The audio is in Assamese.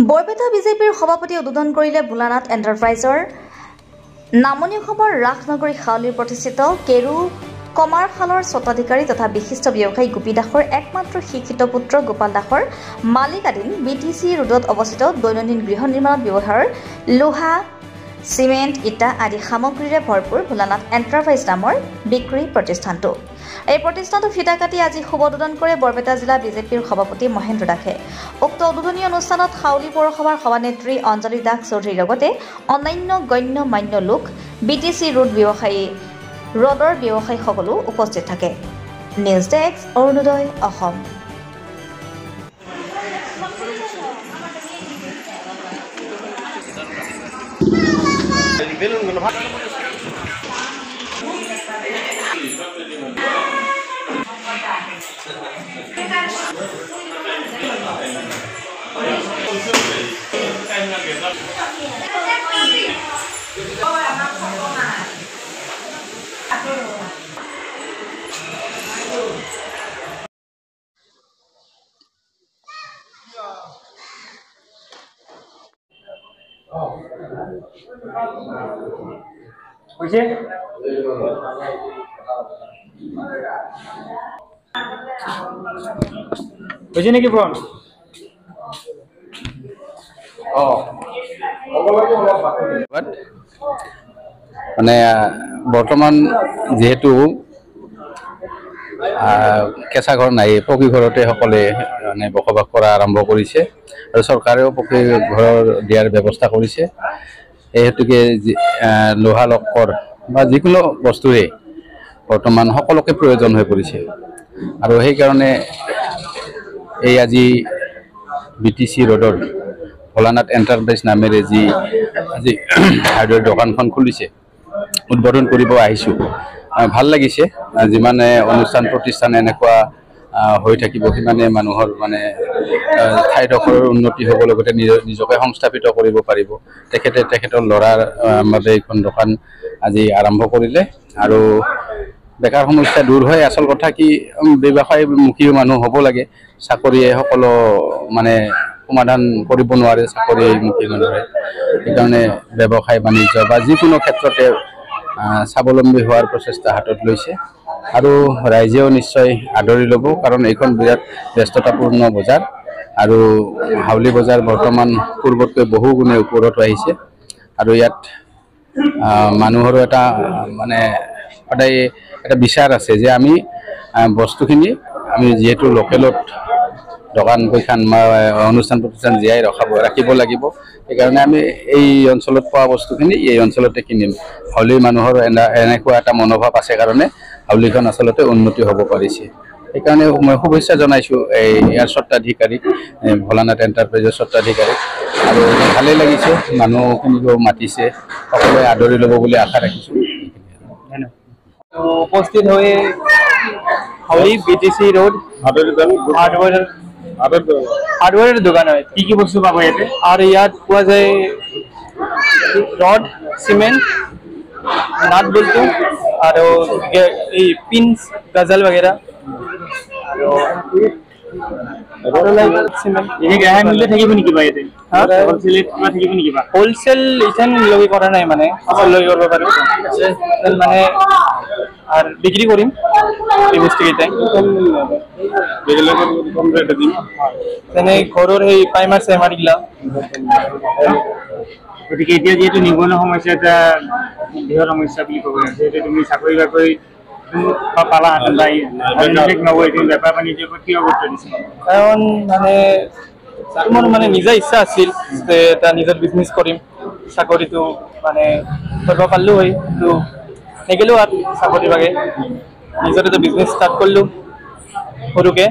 বৰপেটা বিজেপিৰ সভাপতি উদ্বোধন কৰিলে ভোলানাথ এণ্টাৰপ্ৰাইজৰ নামনি অসমৰ ৰাসনগৰী খাউলীৰ প্ৰতিষ্ঠিত কেৰু কমাৰশালৰ স্বত্বাধিকাৰী তথা বিশিষ্ট ব্যৱসায়ী গোপী দাসৰ একমাত্ৰ শিক্ষিত পুত্ৰ গোপাল দাসৰ মালিকাধীন BTC ৰোডত অৱস্থিত দৈনন্দিন গৃহ নিৰ্মাণত ব্যৱহাৰৰ লোহা সিমেন্ট ইটা আদি সামগ্ৰীৰে ভৰপূৰ ভোলানাথ এণ্টাৰপ্ৰাইজ নামৰ বিক্ৰী প্ৰতিষ্ঠানটো। এই প্ৰতিষ্ঠানটো ফিতা কাটি আজি শুভ উদ্বোধন কৰে বৰপেটা জিলা বিজেপিৰ সভাপতি মহেন্দ্ৰ দাসে। উক্ত উদ্বোধনী অনুষ্ঠানত খাউলী পৌৰসভাৰ সভানেত্ৰী অঞ্জলি দাস চৌধুৰীৰ লগতে অন্যান্য গণ্য মান্য লোক BTC ৰোডৰ ব্যৱসায়ীসকলো উপস্থিত থাকে। News desk Arunodoi Assam. নেকি ফোন মানে বৰ্তমান যেহেতু কেঁচা ঘৰ নাই, পকী ঘৰতে সকলে মানে বসবাস কৰা আৰম্ভ কৰিছে আৰু চৰকাৰেও পকী ঘৰ দিয়াৰ ব্যৱস্থা কৰিছে। এই হেতুকে লোহা লক্কৰ বা যিকোনো বস্তুৰে বৰ্তমান সকলোকে প্ৰয়োজন হৈ পৰিছে আৰু সেইকাৰণে এই আজি BTC ৰোডৰ ভোলানাথ এণ্টাৰপ্ৰাইজ নামেৰে যি আজি হাৰ্ডৱেৰ দোকানখন খুলিছে উদ্বোধন কৰিব আহিছোঁ। ভাল লাগিছে, যিমানে অনুষ্ঠান প্ৰতিষ্ঠান এনেকুৱা হৈ থাকিব সিমানে মানুহৰ মানে ঠাইডোখৰৰ উন্নতি হ'ব, লগতে নিজকে সংস্থাপিত কৰিব পাৰিব। তেখেতৰ ল'ৰাৰ বাবে এইখন দোকান আজি আৰম্ভ কৰিলে আৰু বেকাৰ সমস্যা দূৰ হয়। আচল কথা কি, ব্যৱসায়মুখী মানুহ হ'ব লাগে। চাকৰিয়ে সকলো মানে সমাধান কৰিব নোৱাৰে চাকৰিমুখী মানুহে। সেইকাৰণে ব্যৱসায় বাণিজ্য বা যিকোনো ক্ষেত্ৰতে স্বাৱলম্বী হোৱাৰ প্ৰচেষ্টা হাতত লৈছে আৰু ৰাইজেও নিশ্চয় আদৰি ল'ব, কাৰণ এইখন বিৰাট ব্যস্ততাপূৰ্ণ বজাৰ আৰু হাউলী বজাৰ বৰ্তমান পূৰ্বতকৈ বহু গুণে ওপৰত আহিছে আৰু ইয়াত মানুহৰো এটা মানে সদায় এটা বিচাৰ আছে যে আমি বস্তুখিনি আমি যিহেতু লোকেলত দোকান কৈখান অনুষ্ঠান প্ৰতিষ্ঠান জীয়াই ৰাখিব লাগিব। সেইকাৰণে আমি এই অঞ্চলত পোৱা বস্তুখিনি এই অঞ্চলতে কিনিম। হাউলীৰ মানুহৰ এনেকুৱা এটা মনোভাৱ আছে কাৰণে হাউলীখন আচলতে উন্নতি হ'ব পাৰিছে। সেইকাৰণে মই শুভেচ্ছা জনাইছোঁ ইয়াৰ স্বত্বাধিকাৰীক, ভোলানাথ এণ্টাৰপ্ৰাইজৰ স্বত্বাধিকাৰীক, আৰু ভালেই লাগিছে। মানুহখিনিকো মাতিছে, সকলোৱে আদৰি ল'ব বুলি আশা ৰাখিছোঁ। উপস্থিত হৈ হাউলী BTC ৰোড হাৰ্ডওয়াৰেৰ দোকান হয়। কি বস্তু পাবো ইয়াতে? আৰ ইয়াত পোৱা যায় ৰড, সিমেন্ট, নাট বল্টু আৰু এই পিনস, গাজল वगैरह হোলসেল ইথান লগি কৰা নাই, মানে লগি কৰিব পাৰো মানে আৰ বিক্ৰি কৰিম এই বস্তু কেইটাই। যেনে ঘৰৰ সেই প্ৰাইমাৰ চাইমাৰ গিলা। গতিকে এতিয়া যিহেতু নিবনুৱা সমস্যা এটা বৃহৎ সমস্যা বুলি ক'ব লাগে, যিহেতু তুমি চাকৰি বাকৰি পালা বেপাৰ বাণিজ্যৰ ওপৰত কিয় গুৰুত্ব দিছে? কাৰণ মানে মোৰ মানে নিজা ইচ্ছা আছিল যে এটা নিজৰ বিজনেছ কৰিম, চাকৰিটো মানে কৰিব পাৰিলো হয়, কিন্তু নেগেলো আৰু চাকৰি বাগে নিজৰ এটা বিজনেছ ষ্টাৰ্ট কৰিলোঁ সৰুকে।